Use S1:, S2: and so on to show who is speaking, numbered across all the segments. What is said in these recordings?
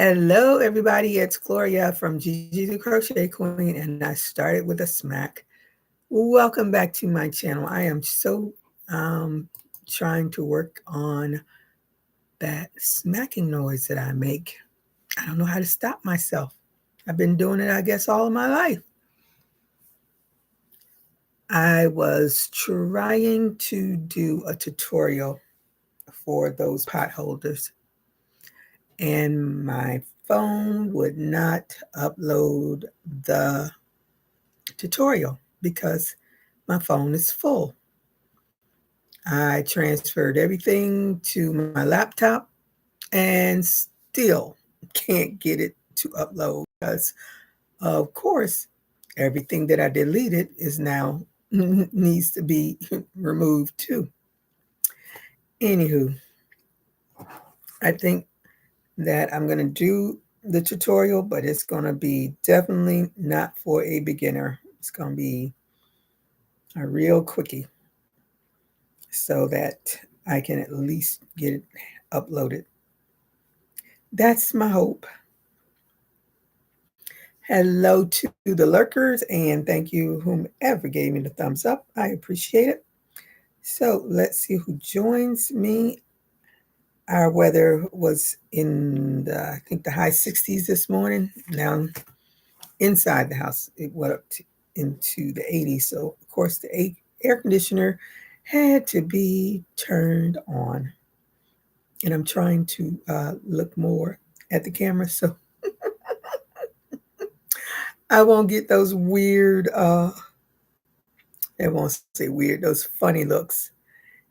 S1: Hello, everybody. It's Gloria from GGTheCrochetQueen, and I started with a smack. Welcome back to my channel. I am so trying to work on that smacking noise that I make. I don't know how to stop myself. I've been doing it, I guess, all of my life. I was trying to do a tutorial for those pot holders, and my phone would not upload the tutorial because my phone is full. I transferred everything to my laptop and still can't get it to upload because, of course, everything that I deleted is now needs to be removed too. Anywho, I think that I'm going to do the tutorial, but it's going to be definitely not for a beginner. It's going to be a real quickie so that I can at least get it uploaded. That's my hope. Hello to the lurkers, and thank you whomever gave me the thumbs up. I appreciate it. So let's see who joins me. Our weather was in I think the high 60s this morning. Now inside the house, it went up into the 80s. So of course the air conditioner had to be turned on. And I'm trying to look more at the camera so I won't get those weird, I won't say weird, those funny looks.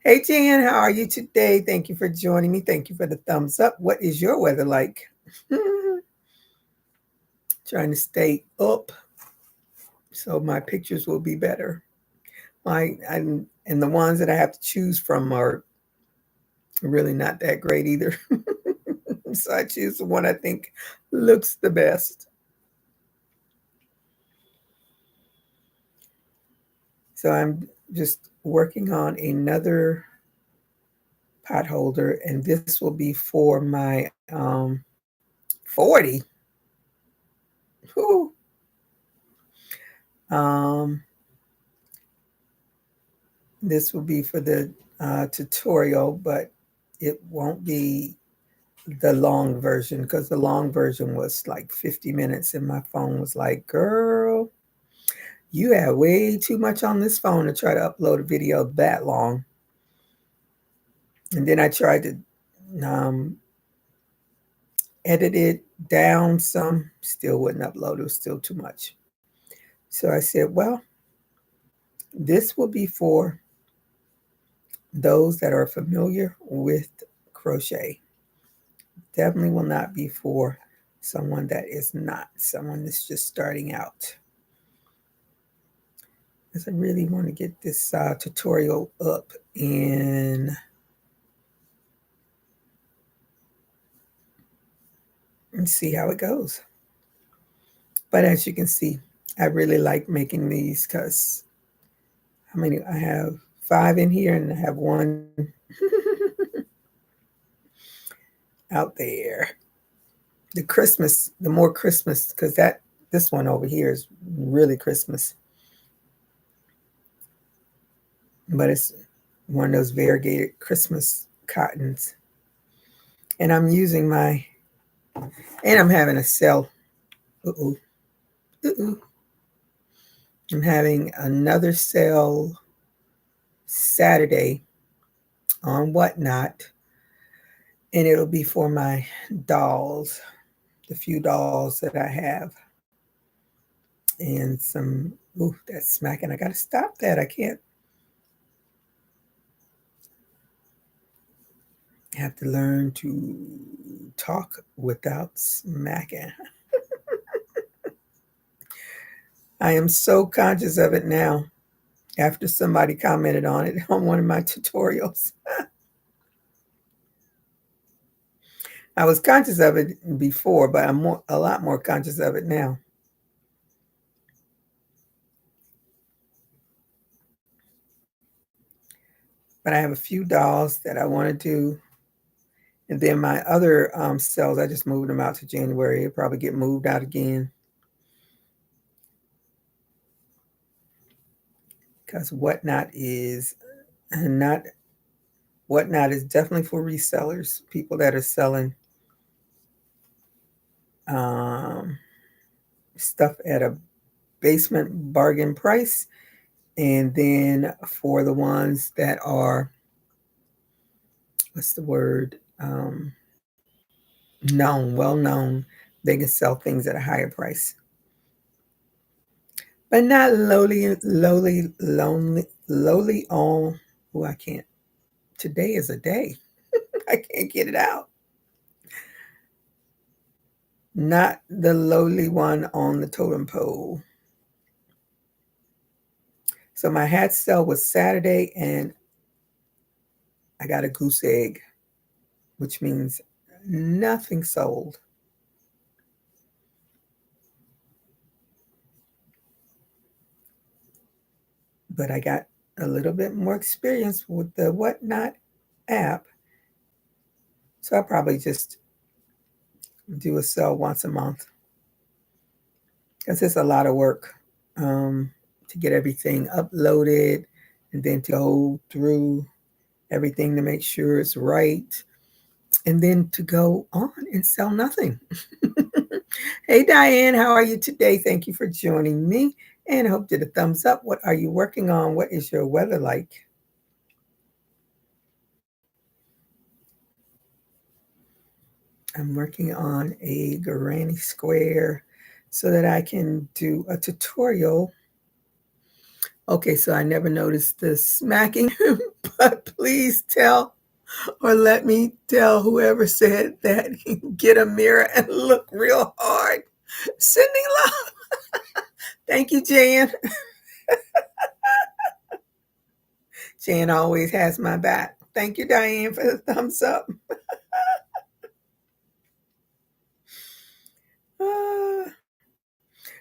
S1: Hey, Jan, how are you today? Thank you for joining me. Thank you for the thumbs up. What is your weather like? Trying to stay up so my pictures will be better. And the ones that I have to choose from are really not that great either. So I choose the one I think looks the best. So I'm just working on another pot holder, and this will be for my 40. Whew. This will be for the tutorial, but it won't be the long version because the long version was like 50 minutes and my phone was like, girl, you have way too much on this phone to try to upload a video that long. And then I tried to edit it down some, still wouldn't upload. It was still too much. So I said, well, this will be for those that are familiar with crochet. Definitely will not be for someone that is not, someone that's just starting out. Because I really want to get this tutorial up and see how it goes. But as you can see, I really like making these because how many? I have 5 in here and I have one out there. The Christmas, the more Christmas, because this one over here is really Christmas. But it's one of those variegated Christmas cottons. And I'm using and I'm having a sale. I'm having another sale Saturday on Whatnot. And it'll be for my dolls, the few dolls that I have. And some, that's smacking. I got to stop that. I can't. I have to learn to talk without smacking. I am so conscious of it now after somebody commented on it on one of my tutorials. I was conscious of it before, but I'm a lot more conscious of it now. But I have a few dolls that I want to do. And then my other sales, I just moved them out to January. It'll probably get moved out again. Because Whatnot is definitely for resellers, people that are selling stuff at a basement bargain price. And then for the ones that are, what's the word? Well known, they can sell things at a higher price. But not lowly on. Oh, I can't. Today is a day. I can't get it out. Not the lowly one on the totem pole. So my hat sale was Saturday, and I got a goose egg, which means nothing sold. But I got a little bit more experience with the Whatnot app. So I'll probably just do a sale once a month. Because it's a lot of work to get everything uploaded and then to go through everything to make sure it's right. And then to go on and sell nothing. Hey, Diane, how are you today? Thank you for joining me. And I hope you did a thumbs up. What are you working on? What is your weather like? I'm working on a granny square so that I can do a tutorial. Okay, so I never noticed the smacking, but please tell or let me tell whoever said that, get a mirror and look real hard. Sending love. Thank you, Jan. Jan always has my back. Thank you, Diane, for the thumbs up.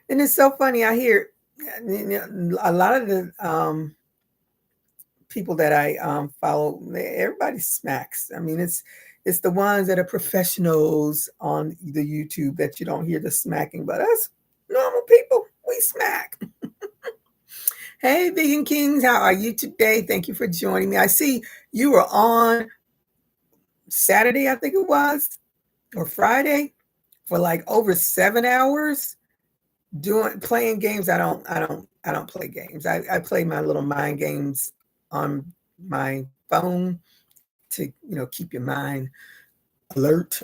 S1: And it's so funny. I hear a lot of the people that I follow, everybody smacks. I mean, it's the ones that are professionals on the YouTube that you don't hear the smacking, but us normal people, we smack. Hey, Vegan Kings, how are you today? Thank you for joining me. I see you were on Saturday, I think it was, or Friday, for like over 7 hours playing games. I don't play games. I play my little mind games on my phone to keep your mind alert.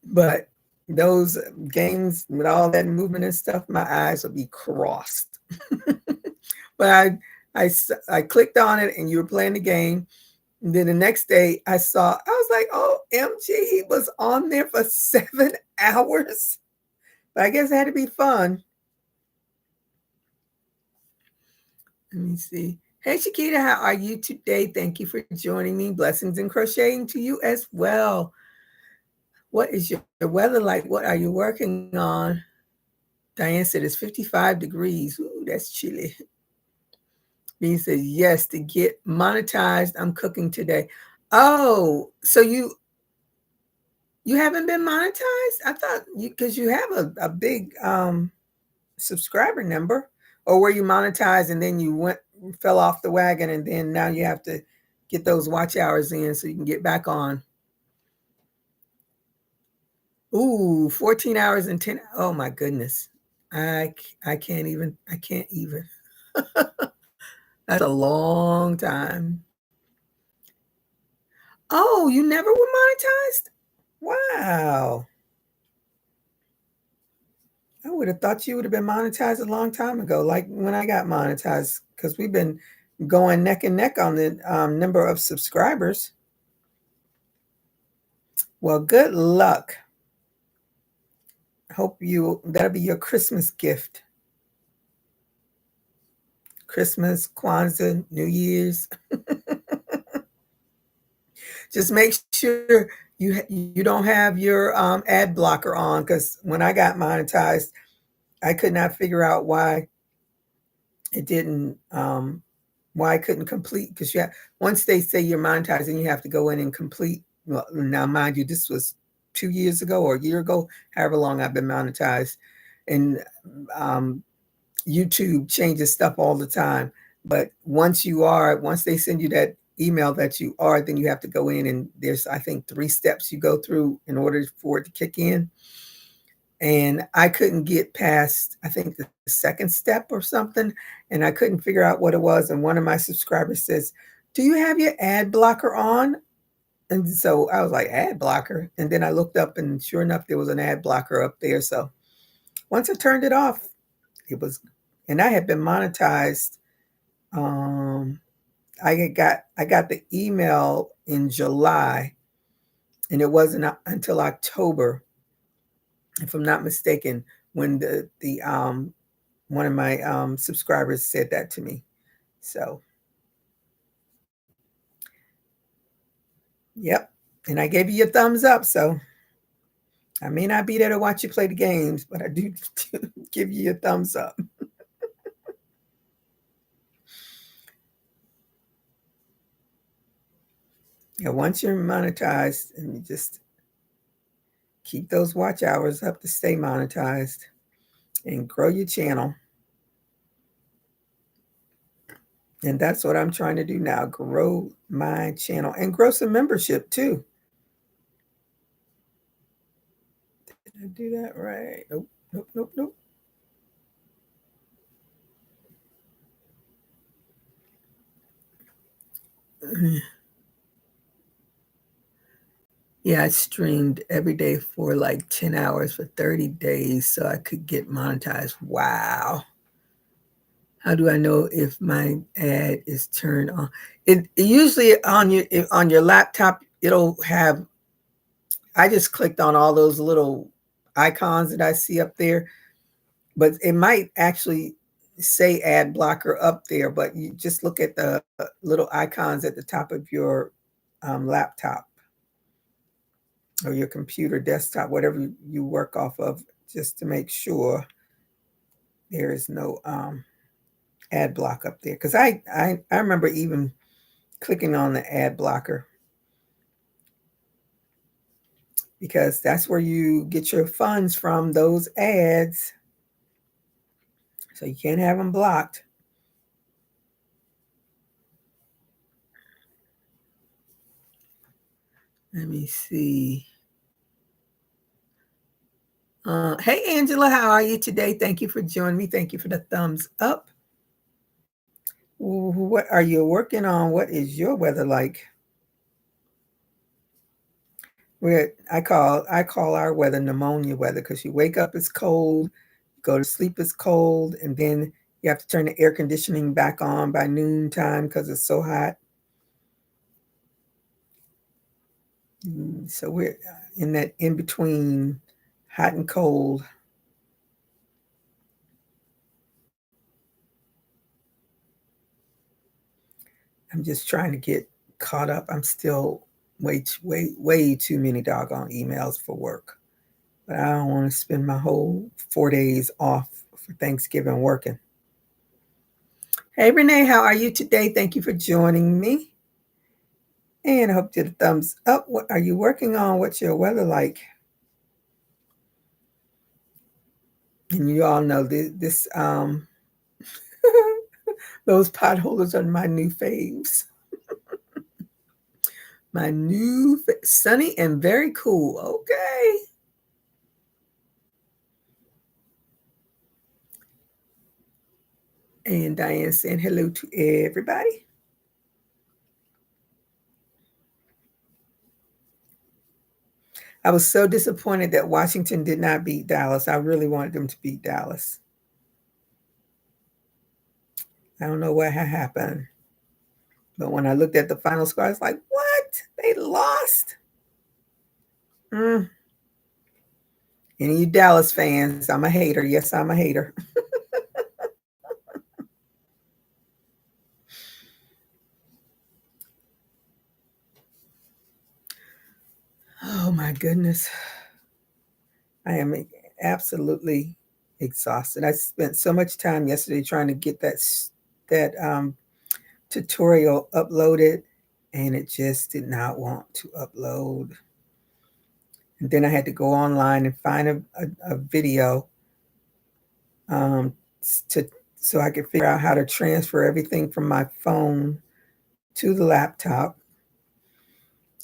S1: But those games with all that movement and stuff, my eyes will be crossed. But I clicked on it and you were playing the game. And then the next day I was like, oh, MG, he was on there for 7 hours. But I guess it had to be fun. Let me see. Hey, Shakita, how are you today? Thank you for joining me. Blessings and crocheting to you as well. What is your weather like? What are you working on? Diane said it's 55 degrees. Ooh, that's chilly. Bean says, yes, to get monetized, I'm cooking today. Oh, so you haven't been monetized? I thought because you have a big subscriber number. Or were you monetized and then you fell off the wagon and then now you have to get those watch hours in so you can get back on? Ooh, 14 hours and 10. Oh my goodness. I can't even. That's a long time. Oh, you never were monetized? Wow. I would have thought you would have been monetized a long time ago, like when I got monetized, because we've been going neck and neck on the number of subscribers. Well, good luck. Hope that'll be your Christmas gift. Christmas, Kwanzaa, New Year's. Just make sure you don't have your ad blocker on, because when I got monetized, I could not figure out why it didn't, why I couldn't complete, because once they say you're monetizing, you have to go in and complete, Well, now, mind you, this was 2 years ago or a year ago, however long I've been monetized. And um, YouTube changes stuff all the time. But once they send you that email that you are, then you have to go in and there's, I think, 3 steps you go through in order for it to kick in. And I couldn't get past, I think, the second step or something. And I couldn't figure out what it was. And one of my subscribers says, "Do you have your ad blocker on?" And so I was like, "Ad blocker?" And then I looked up and sure enough, there was an ad blocker up there. So once I turned it off, it was, and I had been monetized. Um, I got the email in July, and it wasn't until October, if I'm not mistaken, when the one of my subscribers said that to me. So, yep. And I gave you a thumbs up. So I may not be there to watch you play the games, but I do give you a thumbs up. Yeah, once you're monetized, and you just keep those watch hours up to stay monetized and grow your channel. And that's what I'm trying to do now, grow my channel and grow some membership too. Did I do that right? Nope, nope, nope, nope. Yeah, I streamed every day for like 10 hours for 30 days so I could get monetized. Wow. How do I know if my ad is turned on? It usually on your laptop, it'll have, I just clicked on all those little icons that I see up there, but it might actually say ad blocker up there, but you just look at the little icons at the top of your laptop or your computer desktop, whatever you work off of, just to make sure there is no ad block up there. Because I remember even clicking on the ad blocker because that's where you get your funds from, those ads. So you can't have them blocked. Let me see. Hey, Angela, how are you today? Thank you for joining me. Thank you for the thumbs up. What are you working on? What is your weather like? I call our weather pneumonia weather because you wake up, it's cold, go to sleep, it's cold, and then you have to turn the air conditioning back on by noontime because it's so hot. So we're in that in between hot and cold. I'm just trying to get caught up. I'm still way too many doggone emails for work. But I don't want to spend my whole 4 days off for Thanksgiving working. Hey, Renee, how are you today? Thank you for joining me. And I hope you did a thumbs up. What are you working on? What's your weather like? And you all know this those potholders are my new faves. My new sunny and very cool. Okay. And Diane saying hello to everybody. I was so disappointed that Washington did not beat Dallas. I really wanted them to beat Dallas. I don't know what had happened. But when I looked at the final score, I was like, what? They lost? Mm. Any of you Dallas fans, I'm a hater. Yes, I'm a hater. Oh my goodness. I am absolutely exhausted. I spent so much time yesterday trying to get that tutorial uploaded. and it just did not want to upload. And then I had to go online and find a video to so I could figure out how to transfer everything from my phone to the laptop.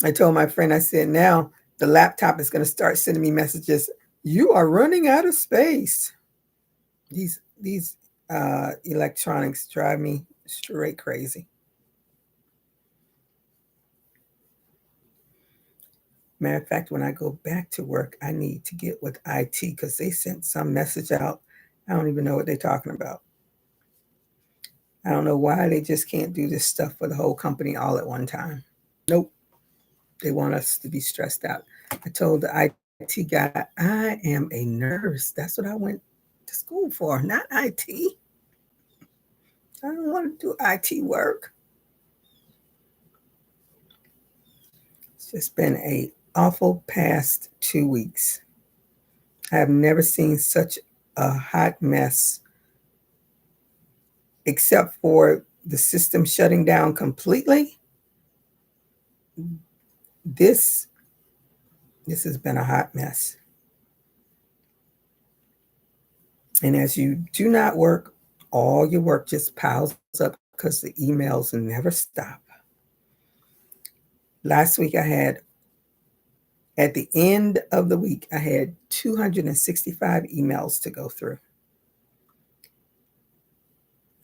S1: I told my friend, I said, now the laptop is going to start sending me messages. You are running out of space. These electronics drive me straight crazy. Matter of fact, when I go back to work, I need to get with IT because they sent some message out. I don't even know what they're talking about. I don't know why they just can't do this stuff for the whole company all at one time. Nope. They want us to be stressed out. I told the IT guy, I am a nurse. That's what I went to school for, not IT. I don't want to do IT work. It's just been a awful past 2 weeks. I have never seen such a hot mess, except for the system shutting down completely. This has been a hot mess. And as you do not work, all your work just piles up because the emails never stop. Last week at the end of the week, I had 265 emails to go through.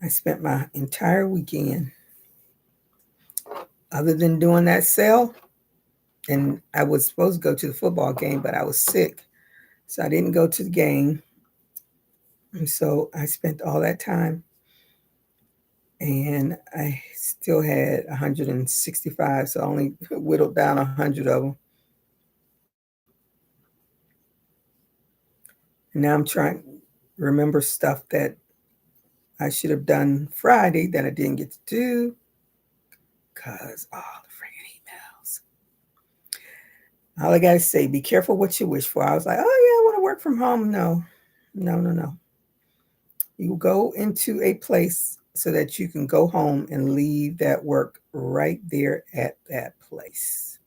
S1: I spent my entire weekend, other than doing that sale, and I was supposed to go to the football game, but I was sick, so I didn't go to the game. And so I spent all that time, and I still had 165, so I only whittled down 100 of them. And now I'm trying to remember stuff that I should have done Friday that I didn't get to do because all the freaking emails. All I got to say, be careful what you wish for. I was like, oh, yeah, I want to work from home. No. You go into a place so that you can go home and leave that work right there at that place.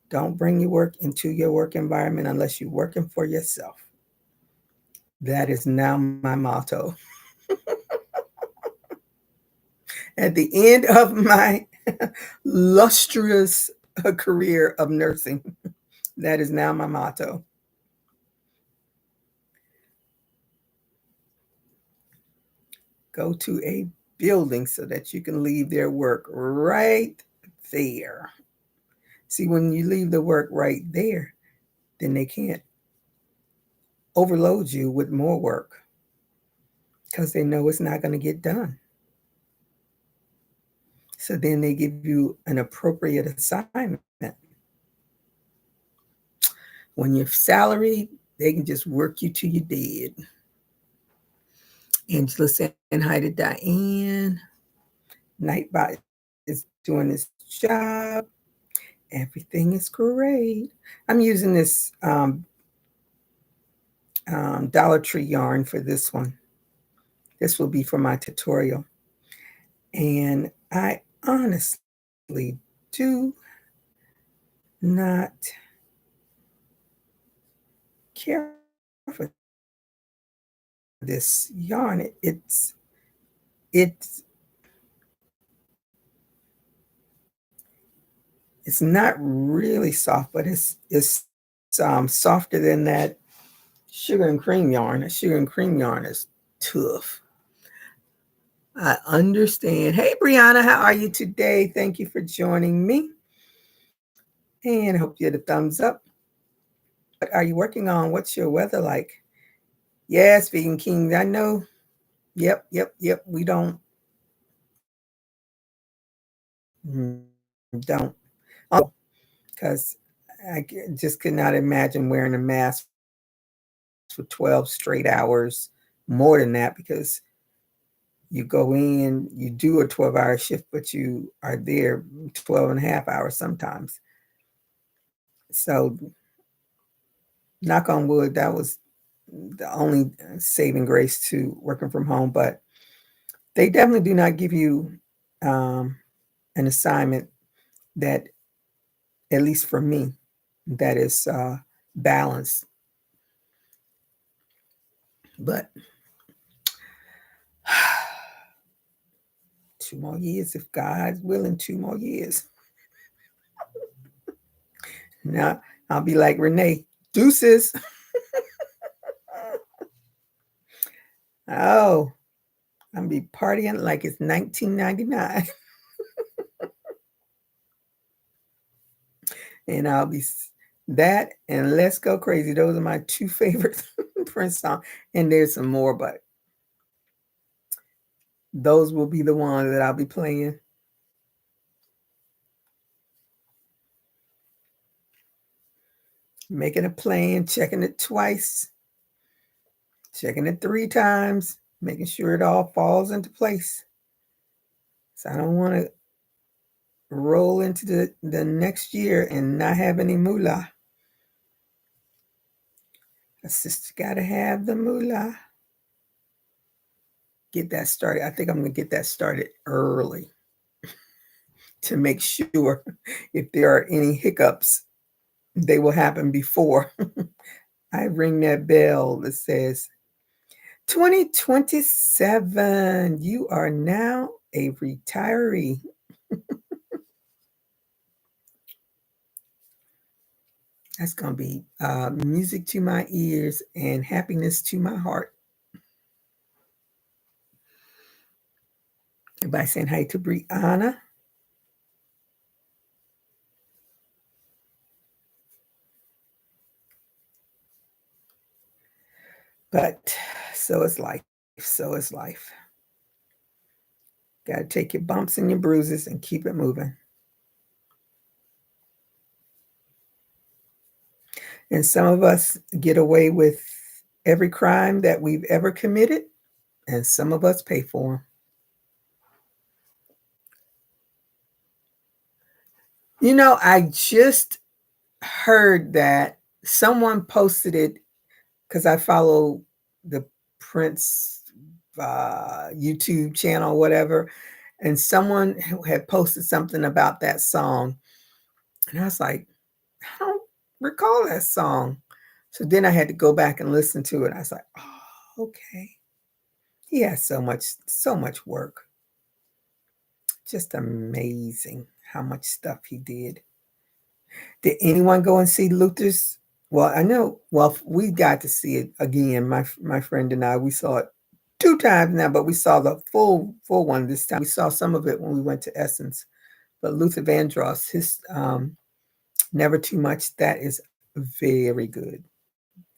S1: Don't bring your work into your work environment unless you're working for yourself. That is now my motto. At the end of my lustrous career of nursing, that is now my motto. Go to a building so that you can leave their work right there. See, when you leave the work right there, then they can't overload you with more work because they know it's not going to get done. So then they give you an appropriate assignment. When you're salaried, they can just work you till you're dead. Angela saying hi to Diane. Nightbot is doing his job. Everything is great. I'm using this Dollar Tree yarn for this one. This will be for my tutorial. And I honestly do not care for this yarn. It's not really soft, but it's softer than that sugar and cream yarn. That sugar and cream yarn is tough. I understand. Hey, Brianna, how are you today? Thank you for joining me. And I hope you had a thumbs up. What are you working on? What's your weather like? Yes, Vegan King, I know. Yep. We don't. Because I just could not imagine wearing a mask for 12 straight hours, more than that, because you go in, you do a 12-hour shift, but you are there 12 and a half hours sometimes. So knock on wood, that was the only saving grace to working from home. But they definitely do not give you an assignment that, at least for me, that is balanced. But 2 more years, if God's willing, 2 more years. Now I'll be like Renee, deuces. Oh, I'll be partying like it's 1999. And I'll be that and Let's Go Crazy. Those are my 2 favorite Prince songs. And there's some more, but those will be the ones that I'll be playing. Making a plan, checking it twice, checking it 3 times, making sure it all falls into place. So I don't want to roll into the next year and not have any moolah. A sister got to have the moolah. Get that started. I think I'm going to get that started early to make sure if there are any hiccups, they will happen before I ring that bell that says 2027, you are now a retiree. That's going to be music to my ears and happiness to my heart. Everybody saying hi to Brianna. But so is life. So is life. Got to take your bumps and your bruises and keep it moving. And some of us get away with every crime that we've ever committed, and some of us pay for them. You know, I just heard that someone posted it because I follow the Prince YouTube channel, whatever, and someone had posted something about that song. And I was like, I don't recall that song. So then I had to go back and listen to it. I was like, oh, okay. He has so much work. Just amazing how much stuff he did. Did anyone go and see Luther's? Well, I know. Well, we got to see it again. My friend and I, we saw it 2 times now, but we saw the full one this time. We saw some of it when we went to Essence. But Luther Vandross, his Never Too Much, that is very good.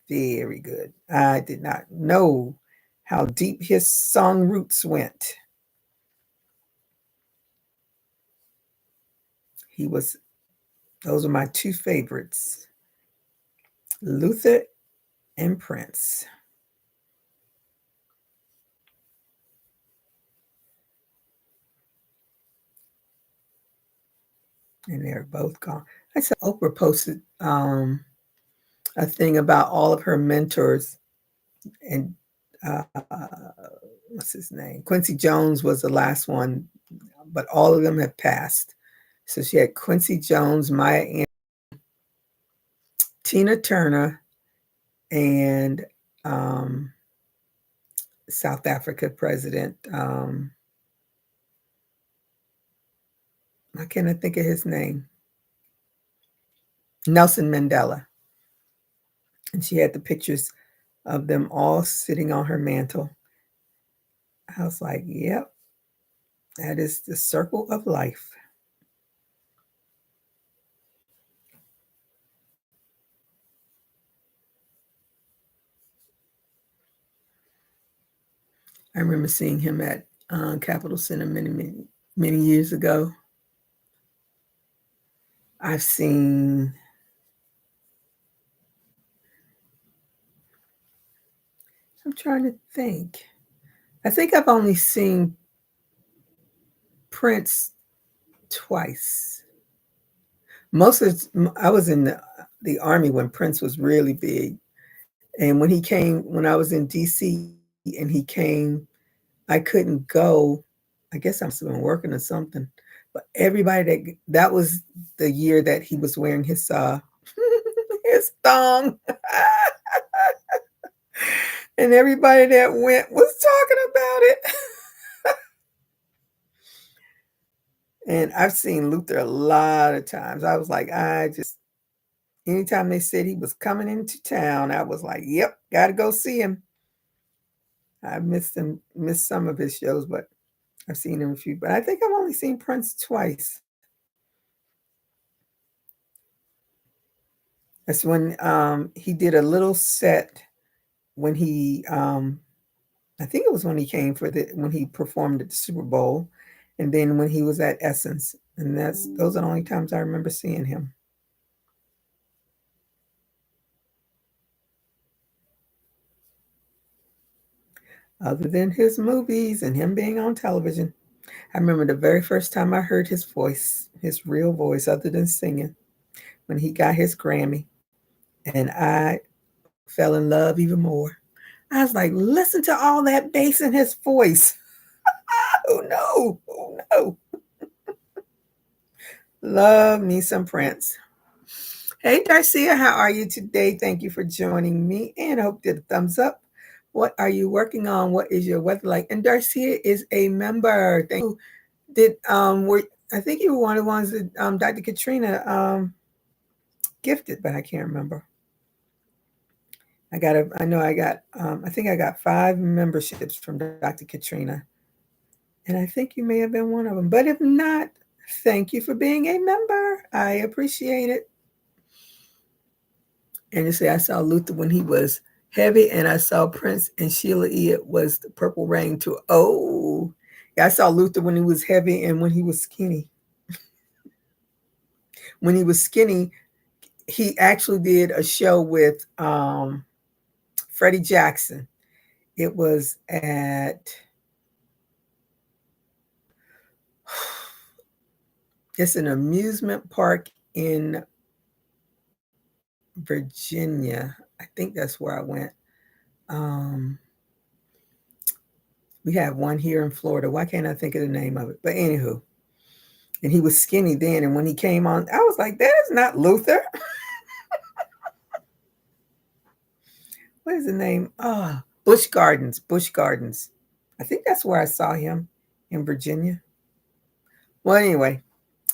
S1: Very good. I did not know how deep his song roots went. Those are my 2 favorites, Luther and Prince. And they're both gone. I saw Oprah posted a thing about all of her mentors, and what's his name? Quincy Jones was the last one, but all of them have passed. So she had Quincy Jones, Maya Angelou, Tina Turner, and South Africa president. Why can't I think of his name? Nelson Mandela. And she had the pictures of them all sitting on her mantle. I was like, yep, that is the circle of life. I remember seeing him at Capitol Center many years ago. I'm trying to think. I think I've only seen Prince twice. I was in the Army when Prince was really big. And when I was in DC and he came, I couldn't go. I guess I must have been working or something. But everybody that was the year that he was wearing his his thong. And everybody that went was talking about it. And I've seen Luther a lot of times. I was like, anytime they said he was coming into town, I was like, yep, got to go see him. I missed some of his shows, but I've seen him a few. But I think I've only seen Prince twice. That's when he did a little set when he I think it was when he came when he performed at the Super Bowl, and then when he was at Essence, and those are the only times I remember seeing him. Other than his movies and him being on television, I remember the very first time I heard his voice, his real voice, other than singing, when he got his Grammy, and I fell in love even more. I was like, listen to all that bass in his voice. Oh no, oh no. Love me some Prince. Hey, Darcia, how are you today? Thank you for joining me, and I hope you did a thumbs up. What are you working on? What is your weather like? And Darcia is a member. Thank you. I think you were one of the ones that Dr. Katrina gifted, but I can't remember. I think I got 5 memberships from Dr. Katrina. And I think you may have been one of them. But if not, thank you for being a member. I appreciate it. And you say, I saw Luther when he was heavy, and I saw Prince and Sheila E. It was the Purple Rain tour. Oh, yeah, I saw Luther when he was heavy and when he was skinny. When he was skinny, he actually did a show with Freddie Jackson. It was it's an amusement park in Virginia. I think that's where I went. We have one here in Florida. Why can't I think of the name of it? But anywho, and he was skinny then. And when he came on, I was like, that is not Luther. What is the name? Busch Gardens. Busch Gardens. I think that's where I saw him, in Virginia. Well, anyway,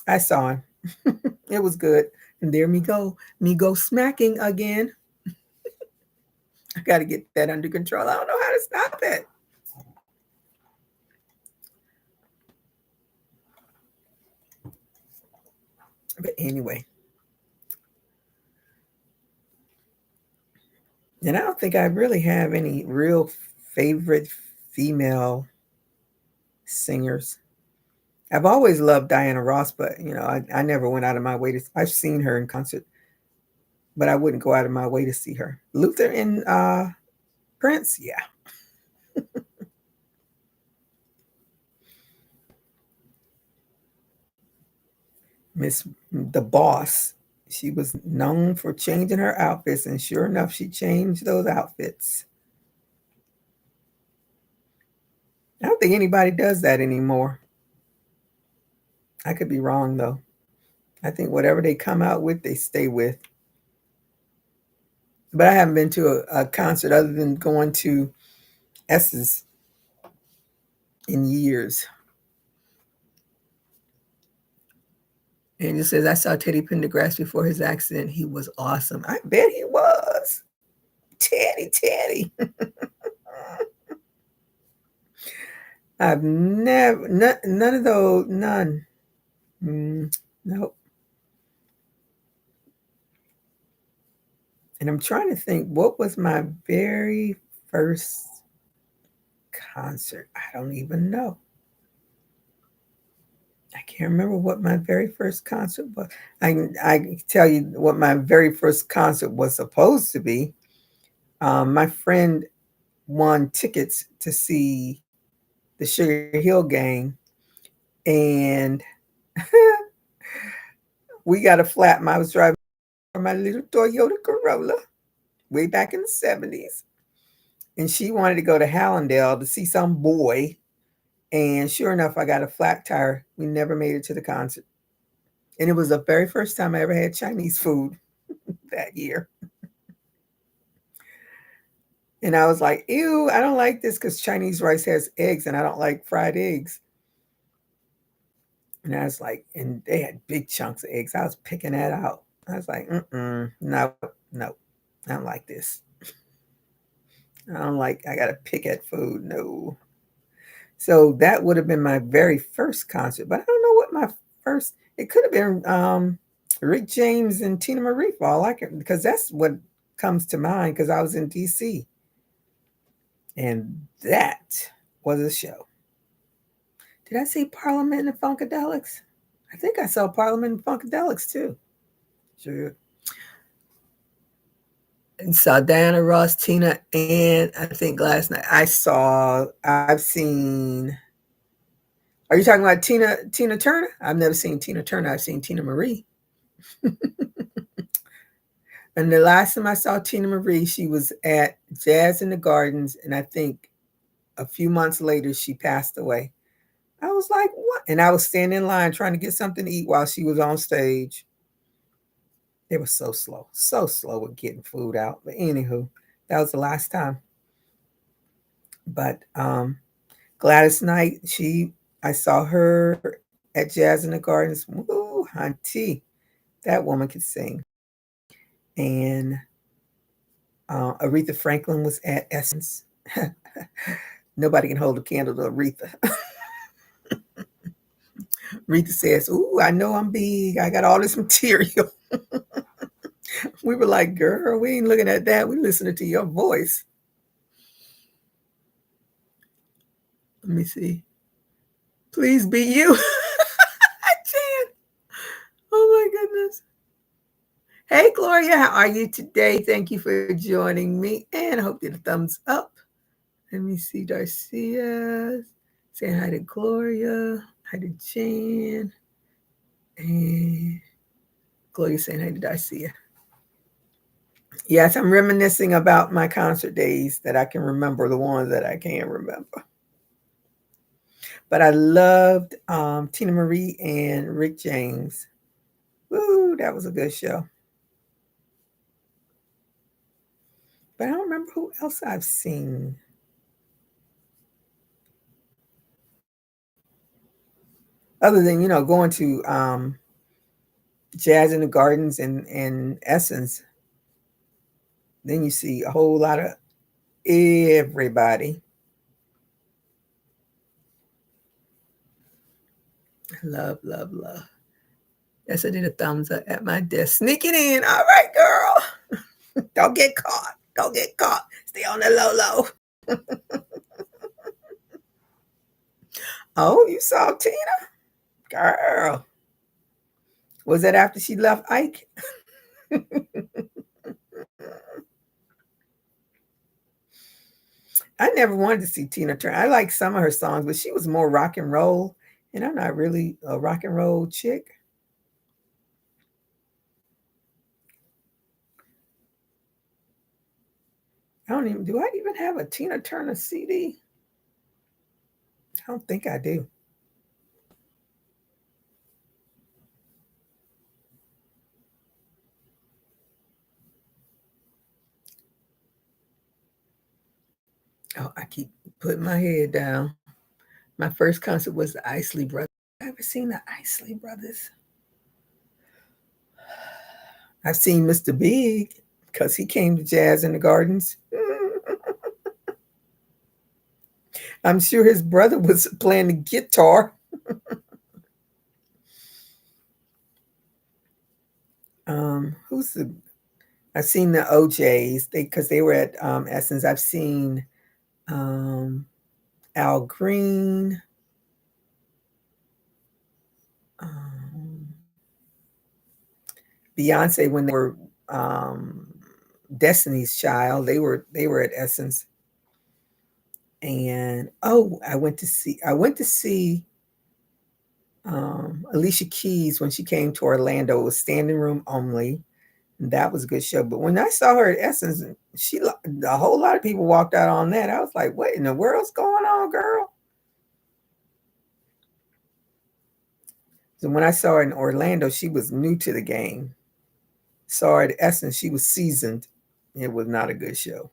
S1: I saw him. It was good. And there me go smacking again. I got to get that under control. I don't know how to stop it. But anyway. And I don't think I really have any real favorite female singers. I've always loved Diana Ross, but I never went out of my way I've seen her in concert, but I wouldn't go out of my way to see her. Luther and Prince, yeah. Miss the Boss, she was known for changing her outfits, and sure enough, she changed those outfits. I don't think anybody does that anymore. I could be wrong, though. I think whatever they come out with, they stay with. But I haven't been to a concert other than going to S's in years. And it says, I saw Teddy Pendergrass before his accident. He was awesome. I bet he was. Teddy. I've never, none of those, none. Nope. And I'm trying to think, what was my very first concert? I don't even know. I can't remember what my very first concert was. I can tell you what my very first concert was supposed to be. My friend won tickets to see the Sugar Hill Gang, and we got a flat. I was driving my little Toyota Corolla way back in the 70s, and she wanted to go to Hallandale to see some boy And sure enough, I got a flat tire. We never made it to the concert. And it was the very first time I ever had Chinese food that year. And I was like, ew, I don't like this because Chinese rice has eggs and I don't like fried eggs. And I was like, and they had big chunks of eggs. I was picking that out. I was like, no, no, I don't like this. I got to pick at food. No. So that would have been my very first concert. But I don't know what my first, it could have been Rick James and Tina Marie for all I can, because that's what comes to mind because I was in DC. And that was a show. Did I see Parliament and Funkadelics? I think I saw Parliament and Funkadelics too. Sure. And saw Diana Ross, Tina, and I think last night I've seen. Are you talking about Tina Turner? I've never seen Tina Turner. I've seen Tina Marie. And the last time I saw Tina Marie, she was at Jazz in the Gardens, and I think a few months later she passed away. I was like, what? And I was standing in line trying to get something to eat while she was on stage. They were so slow with getting food out. But anywho, that was the last time. But Gladys Knight, I saw her at Jazz in the Gardens. Woo, hunty. That woman could sing. And Aretha Franklin was at Essence. Nobody can hold a candle to Aretha. Aretha says, ooh, I know I'm big. I got all this material. We were like, girl, we ain't looking at that. We listening to your voice. Let me see. Please be you. Jan. Oh my goodness. Hey, Gloria, how are you today? Thank you for joining me. And I hope you get a thumbs up. Let me see, Darcia. Saying hi to Gloria. Hi to Jan. And Gloria saying hi to Darcia. Yes, I'm reminiscing about my concert days that I can remember, the ones that I can't remember. But I loved Tina Marie and Rick James. Woo, that was a good show. But I don't remember who else I've seen. Other than, going to Jazz in the Gardens and Essence. Then you see a whole lot of everybody. Love, love, love. Yes, I did a thumbs up at my desk. Sneaking in. All right, girl. Don't get caught. Don't get caught. Stay on the low. Oh, you saw Tina? Girl. Was that after she left Ike? I never wanted to see Tina Turner. I like some of her songs, but she was more rock and roll. And I'm not really a rock and roll chick. Do I even have a Tina Turner CD? I don't think I do. Oh, I keep putting my head down. My first concert was the Isley Brothers. Have you ever seen the Isley Brothers? I've seen Mr. Big because he came to Jazz in the Gardens. I'm sure his brother was playing the guitar. I've seen the OJs because they were at Essence. I've seen Al Green. Beyonce when they were Destiny's Child. They were at Essence. And I went to see Alicia Keys when she came to Orlando. It was standing room only. And that was a good show. But when I saw her at Essence, a whole lot of people walked out on that. I was like, what in the world's going on, girl? So when I saw her in Orlando, she was new to the game. Saw her at Essence, she was seasoned. It was not a good show.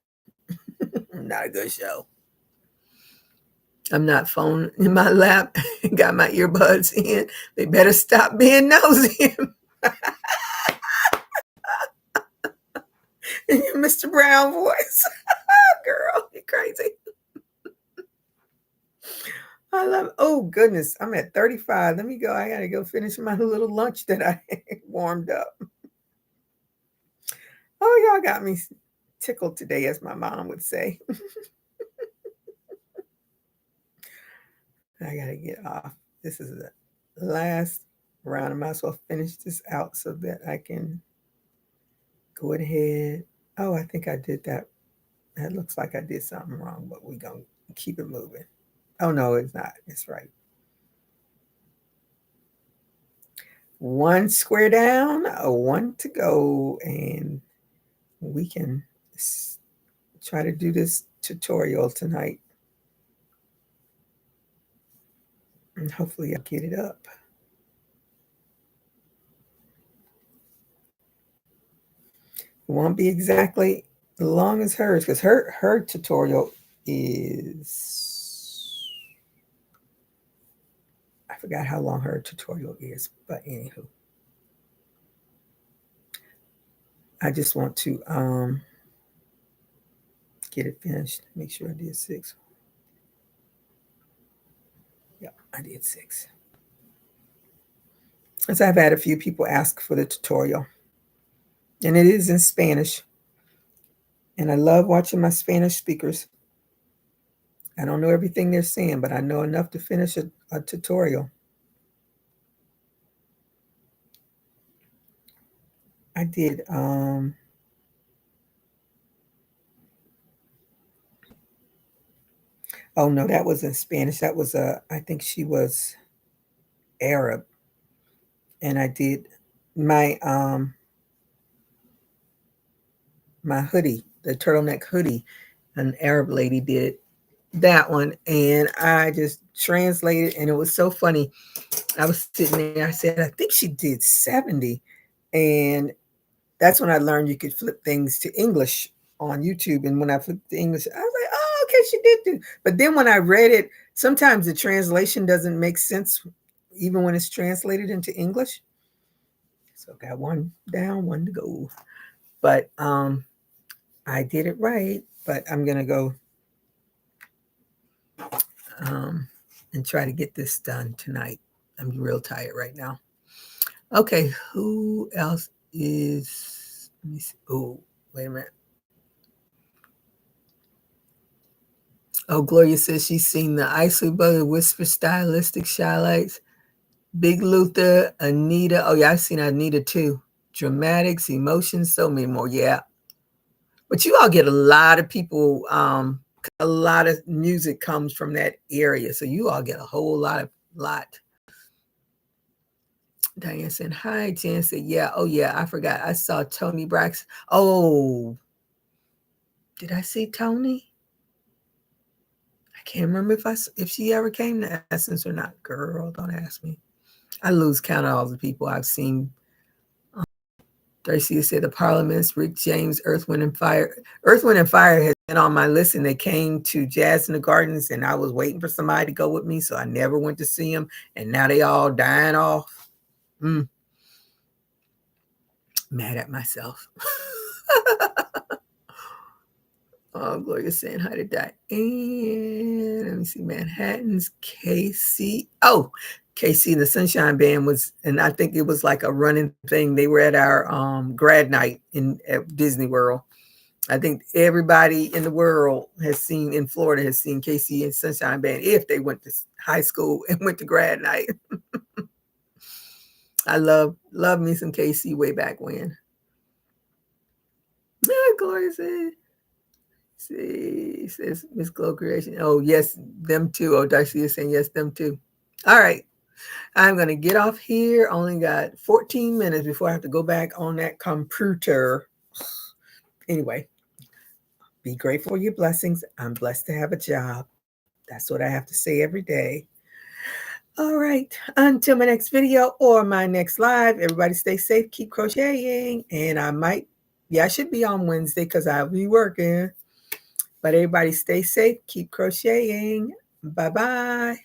S1: Not a good show. I'm not phone in my lap, got my earbuds in. They better stop being nosy. In your Mr. Brown voice. Girl, you're crazy. I love it. Oh, goodness. I'm at 35. Let me go. I got to go finish my little lunch that I warmed up. Oh, y'all got me tickled today, as my mom would say. I got to get off. This is the last round. I might as well finish this out so that I can go ahead. Oh, I think I did that. That looks like I did something wrong, but we're going to keep it moving. Oh, no, it's not. It's right. One square down, one to go, and we can try to do this tutorial tonight. And hopefully I'll get it up. It won't be exactly as long as hers, because her tutorial is, I forgot how long her tutorial is, but anywho. I just want to get it finished. Make sure I did 6. Yeah, I did 6. As I've had a few people ask for the tutorial. And it is in Spanish. And I love watching my Spanish speakers. I don't know everything they're saying, but I know enough to finish a tutorial. I did oh no, that was in Spanish. That was I think she was Arab. And I did my my hoodie, the turtleneck hoodie. An Arab lady did that one, and I just translated, and it was so funny. I was sitting there, I said, I think she did 70. And that's when I learned you could flip things to English on YouTube. And when I flipped to English, I was like, oh, okay, she did do. But then when I read it, sometimes the translation doesn't make sense, even when it's translated into English. So got one down, one to go. But I did it right. But I'm gonna go and try to get this done tonight. I'm real tired right now. Okay, who else is? Let me see. Oh, wait a minute. Oh, Gloria says she's seen the Isley Brothers Whisper Stylistic Shylights. Big Luther, Anita. Oh, yeah, I've seen Anita too. Dramatics, Emotions, so many more. Yeah. But you all get a lot of people, a lot of music comes from that area. So you all get a whole lot. Diane said, hi. Jan said, yeah. Oh, yeah, I forgot. I saw Tony Braxton. Oh, did I see Tony? I can't remember if she ever came to Essence or not. Girl, don't ask me. I lose count of all the people I've seen. Darcy said the Parliaments, Rick James, Earth, Wind, and Fire. Earth, Wind, and Fire has been on my list, and they came to Jazz in the Gardens, and I was waiting for somebody to go with me, so I never went to see them, and now they all dying off. Mad at myself. Oh, Gloria saying hi to Diane. Let me see. Manhattan's KC. Oh, KC and the Sunshine Band was, and I think it was like a running thing. They were at our grad night at Disney World. I think everybody in the world in Florida has seen KC and Sunshine Band if they went to high school and went to grad night. I love me some KC way back when. Gloria said. See, says Miss Glow Creation. Oh, yes, them too. Oh, Darcy is saying yes, them too. All right. I'm going to get off here. Only got 14 minutes before I have to go back on that computer. Anyway, be grateful for your blessings. I'm blessed to have a job. That's what I have to say every day. All right. Until my next video or my next live, everybody stay safe, keep crocheting. And I should be on Wednesday because I'll be working. But everybody stay safe, keep crocheting. Bye-bye.